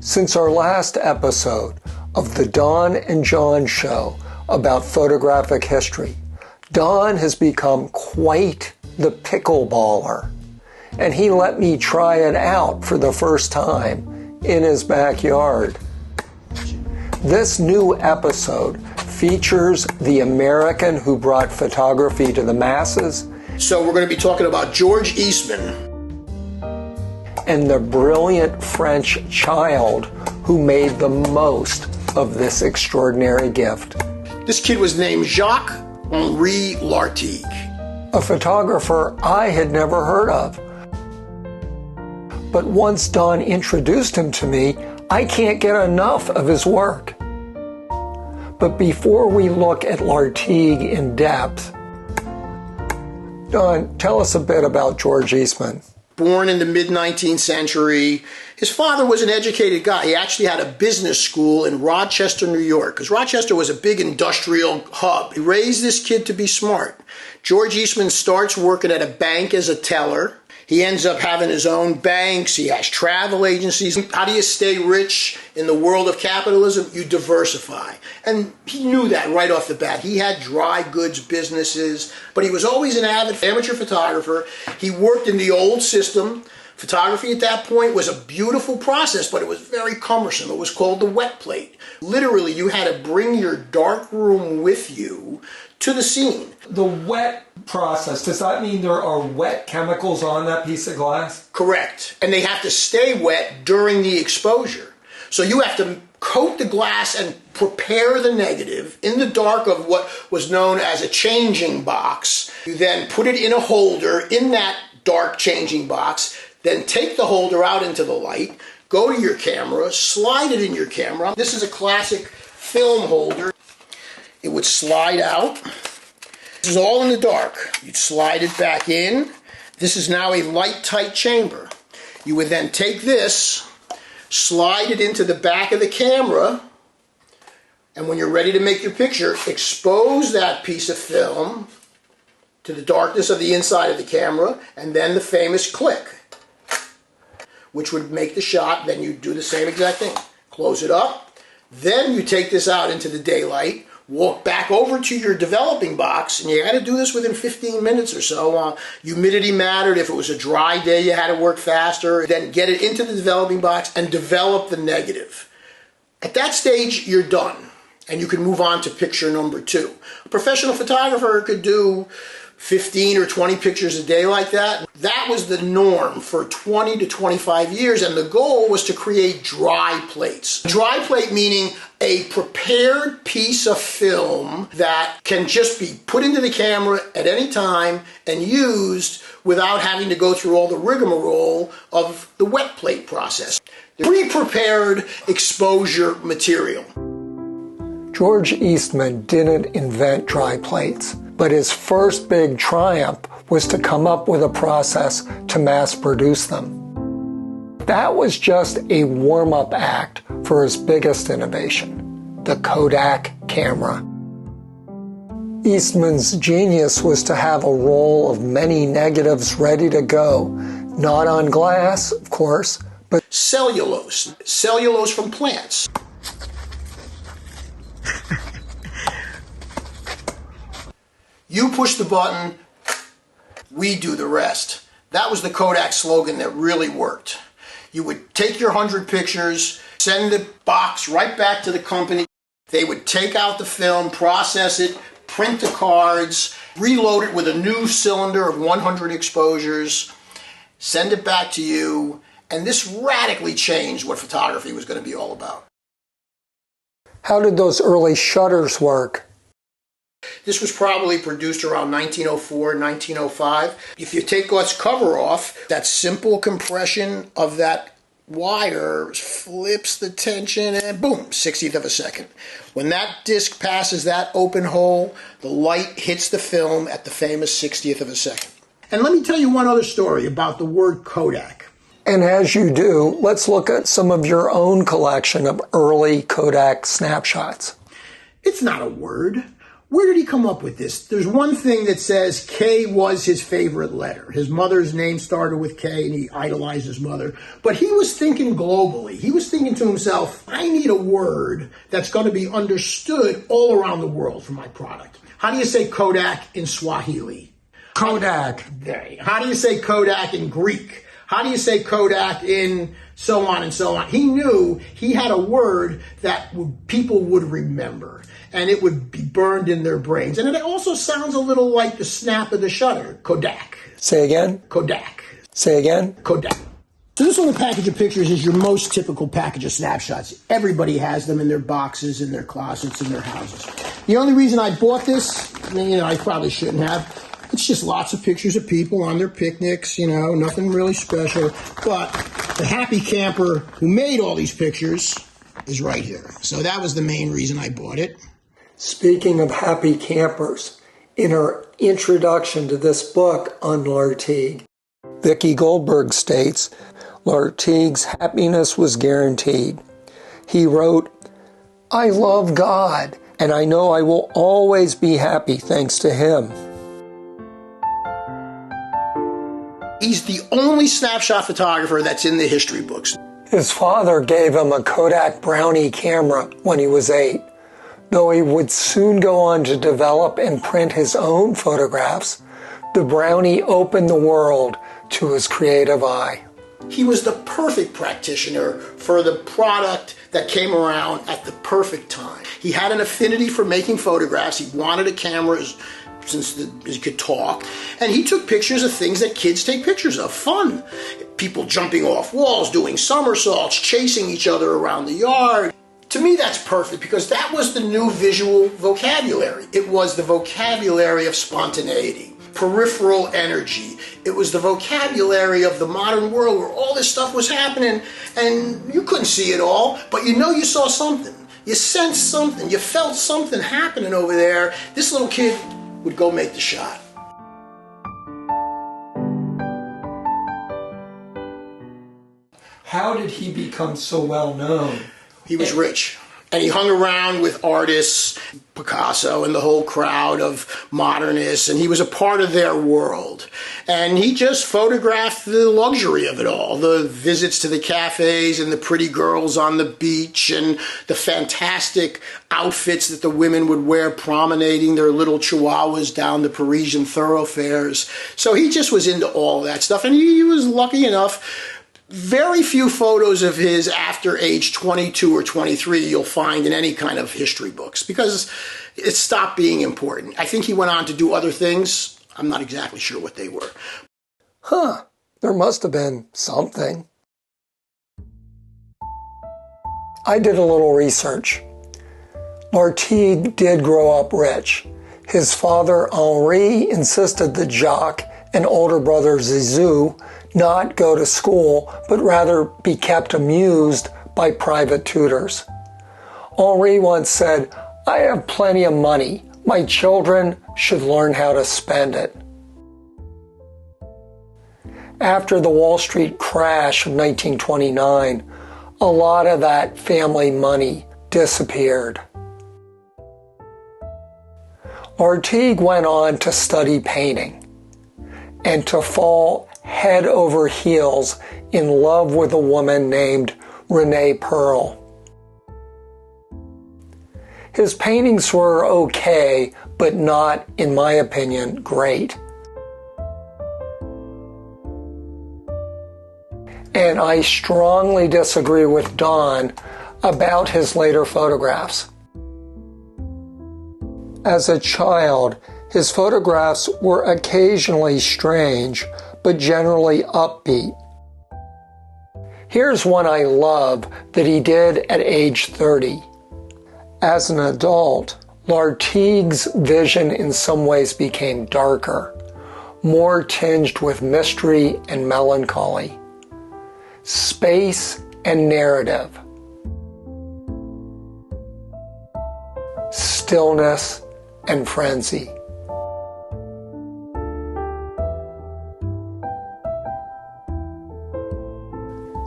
Since our last episode of the Don and John Show about photographic history, Don has become quite the pickleballer, and he let me try it out for the first time in his backyard. This new episode features the American who brought photography to the masses. So we're going to be talking about George Eastman. And the brilliant French child who made the most of this extraordinary gift. This kid was named Jacques Henri Lartigue. A photographer I had never heard of. But once Don introduced him to me, I can't get enough of his work. But before we look at Lartigue in depth, Don, tell us a bit about George Eastman. Born in the mid-19th century, his father was an educated guy. He actually had a business school in Rochester, New York, because Rochester was a big industrial hub. He raised this kid to be smart. George Eastman starts working at a bank as a teller. He ends up having his own banks. He has travel agencies. How do you stay rich in the world of capitalism? You diversify. And he knew that right off the bat. He had dry goods businesses, but he was always an avid amateur photographer. He worked in the old system. Photography at that point was a beautiful process, but it was very cumbersome. It was called the wet plate. Literally, you had to bring your dark room with you to the scene. The wet process, does that mean there are wet chemicals on that piece of glass? Correct. And they have to stay wet during the exposure. So you have to coat the glass and prepare the negative in the dark of what was known as a changing box. You then put it in a holder in that dark changing box, then take the holder out into the light, go to your camera, slide it in your camera. This is a classic film holder. It would slide out. This is all in the dark. You'd slide it back in. This is now a light tight chamber. You would then take this, slide it into the back of the camera, and when you're ready to make your picture, expose that piece of film to the darkness of the inside of the camera, and then the famous click, which would make the shot. Then you do the same exact thing. Close it up. Then you take this out into the daylight, walk back over to your developing box, and you got to do this within 15 minutes or so. Humidity mattered. If it was a dry day, you had to work faster. Then get it into the developing box and develop the negative. At that stage, you're done, and you can move on to picture number 2. A professional photographer could do 15 or 20 pictures a day like that. That was the norm for 20 to 25 years, and the goal was to create dry plates. Dry plate meaning a prepared piece of film that can just be put into the camera at any time and used without having to go through all the rigmarole of the wet plate process. The pre-prepared exposure material. George Eastman didn't invent dry plates, but his first big triumph was to come up with a process to mass produce them. That was just a warm-up act for his biggest innovation, the Kodak camera. Eastman's genius was to have a roll of many negatives ready to go, not on glass, of course, but cellulose from plants. You push the button, we do the rest. That was the Kodak slogan that really worked. You would take your 100 pictures, send the box right back to the company. They would take out the film, process it, print the cards, reload it with a new cylinder of 100 exposures, send it back to you, and this radically changed what photography was going to be all about. How did those early shutters work? This was probably produced around 1904, 1905. If you take its cover off, that simple compression of that wire flips the tension and boom, 60th of a second. When that disc passes that open hole, the light hits the film at the famous 60th of a second. And let me tell you one other story about the word Kodak. And as you do, let's look at some of your own collection of early Kodak snapshots. It's not a word. Where did he come up with this? There's one thing that says K was his favorite letter. His mother's name started with K and he idolized his mother. But he was thinking globally. He was thinking to himself, I need a word that's going to be understood all around the world for my product. How do you say Kodak in Swahili? Kodak. How do you say Kodak in Greek? How do you say Kodak in so on and so on? He knew he had a word that people would remember, and it would be burned in their brains. And it also sounds a little like the snap of the shutter. Kodak. Say again? Kodak. Say again? Kodak. So this little package of pictures is your most typical package of snapshots. Everybody has them in their boxes, in their closets, in their houses. The only reason I bought this, I probably shouldn't have. It's just lots of pictures of people on their picnics, nothing really special. But the happy camper who made all these pictures is right here. So that was the main reason I bought it. Speaking of happy campers, in her introduction to this book on Lartigue, Vicki Goldberg states, Lartigue's happiness was guaranteed. He wrote, I love God, and I know I will always be happy thanks to Him. He's the only snapshot photographer that's in the history books. His father gave him a Kodak Brownie camera when he was 8. Though he would soon go on to develop and print his own photographs, the Brownie opened the world to his creative eye. He was the perfect practitioner for the product that came around at the perfect time. He had an affinity for making photographs. He wanted a camera since he could talk. And he took pictures of things that kids take pictures of. Fun. People jumping off walls, doing somersaults, chasing each other around the yard. To me, that's perfect because that was the new visual vocabulary. It was the vocabulary of spontaneity, peripheral energy. It was the vocabulary of the modern world where all this stuff was happening and you couldn't see it all, but you saw something. You sensed something. You felt something happening over there. This little kid would go make the shot. How did he become so well known? He was rich, and he hung around with artists, Picasso and the whole crowd of modernists, and he was a part of their world. And he just photographed the luxury of it all, the visits to the cafes and the pretty girls on the beach and the fantastic outfits that the women would wear promenading their little chihuahuas down the Parisian thoroughfares. So he just was into all that stuff, and he was lucky enough. Very few photos of his after age 22 or 23 you'll find in any kind of history books because it stopped being important. I think he went on to do other things. I'm not exactly sure what they were. There must have been something. I did a little research. Lartigue did grow up rich. His father, Henri, insisted that Jacques and older brother Zizou not go to school, but rather be kept amused by private tutors. Henri once said, I have plenty of money. My children should learn how to spend it. After the Wall Street crash of 1929, a lot of that family money disappeared. Lartigue went on to study painting and to fall head over heels in love with a woman named Renee Pearl. His paintings were okay, but not, in my opinion, great. And I strongly disagree with Don about his later photographs. As a child, his photographs were occasionally strange, but generally upbeat. Here's one I love that he did at age 30. As an adult, Lartigue's vision in some ways became darker, more tinged with mystery and melancholy, space and narrative, stillness and frenzy.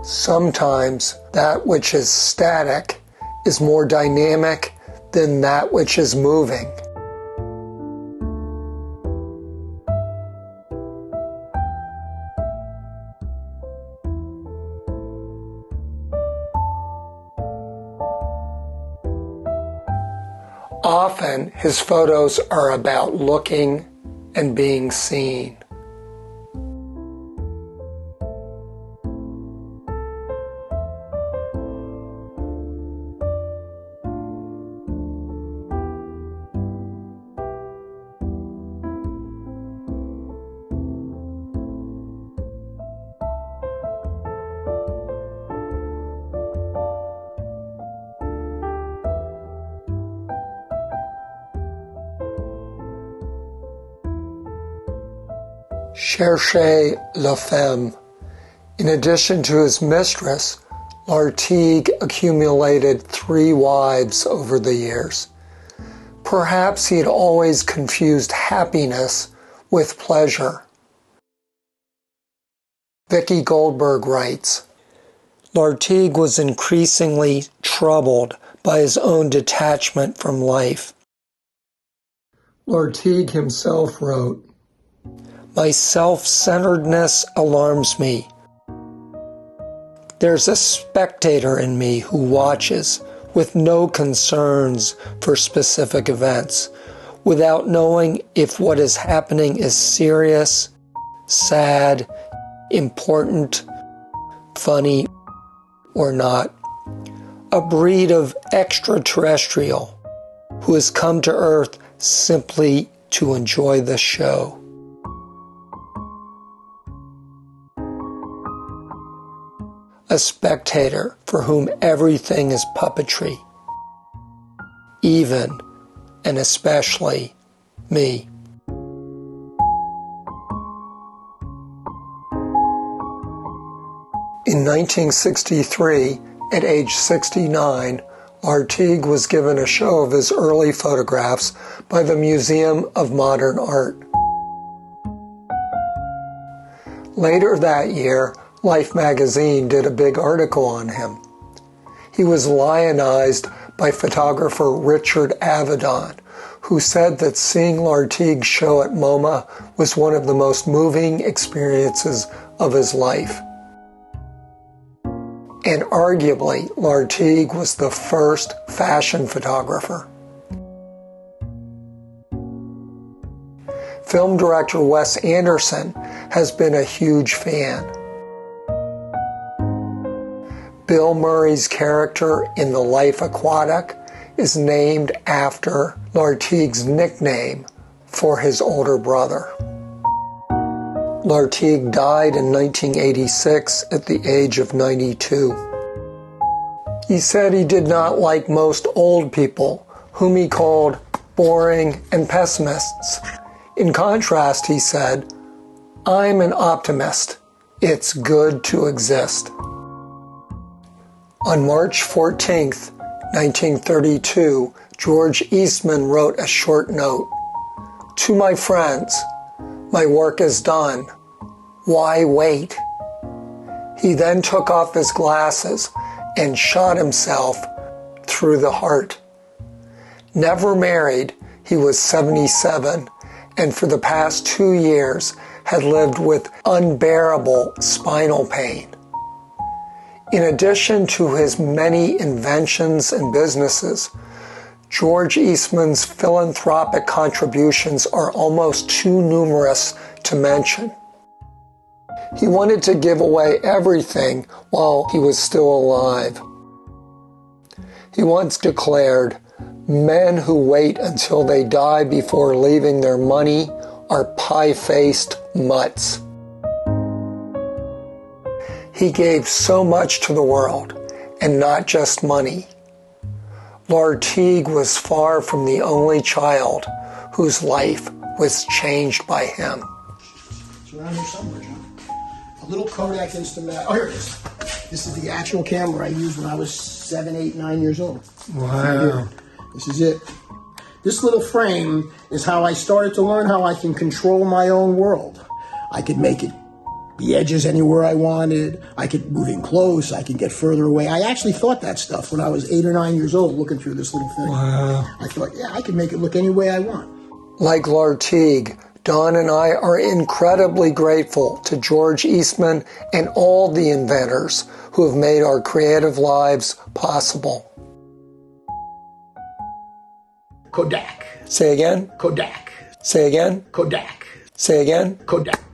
Sometimes that which is static is more dynamic than that which is moving. Often, his photos are about looking and being seen. Cherchez la femme. In addition to his mistress, Lartigue accumulated 3 wives over the years. Perhaps he had always confused happiness with pleasure. Vicki Goldberg writes, Lartigue was increasingly troubled by his own detachment from life. Lartigue himself wrote, "My self-centeredness alarms me. There's a spectator in me who watches with no concerns for specific events, without knowing if what is happening is serious, sad, important, funny, or not. A breed of extraterrestrial who has come to Earth simply to enjoy the show." A spectator for whom everything is puppetry, even and especially me. In 1963, at age 69, Lartigue was given a show of his early photographs by the Museum of Modern Art. Later that year, Life magazine did a big article on him. He was lionized by photographer Richard Avedon, who said that seeing Lartigue's show at MoMA was one of the most moving experiences of his life. And arguably, Lartigue was the first fashion photographer. Film director Wes Anderson has been a huge fan. Bill Murray's character in The Life Aquatic is named after Lartigue's nickname for his older brother. Lartigue died in 1986 at the age of 92. He said he did not like most old people, whom he called boring and pessimists. In contrast, he said, "I'm an optimist. It's good to exist." On March 14, 1932, George Eastman wrote a short note. "To my friends, my work is done. Why wait?" He then took off his glasses and shot himself through the heart. Never married, he was 77, and for the past 2 years had lived with unbearable spinal pain. In addition to his many inventions and businesses, George Eastman's philanthropic contributions are almost too numerous to mention. He wanted to give away everything while he was still alive. He once declared, "Men who wait until they die before leaving their money are pie-faced mutts." He gave so much to the world, and not just money. Lartigue was far from the only child whose life was changed by him. It's around here somewhere, John. A little Kodak Instamat. Oh, here it is. This is the actual camera I used when I was 7, 8, 9 years old. Wow. This is it. This little frame is how I started to learn how I can control my own world. I could make it the edges anywhere I wanted. I could move in close. I could get further away. I actually thought that stuff when I was 8 or 9 years old looking through this little thing. Wow. I thought, yeah, I can make it look any way I want. Like Lartigue, Don and I are incredibly grateful to George Eastman and all the inventors who have made our creative lives possible. Kodak. Say again. Kodak. Say again. Kodak. Say again. Kodak.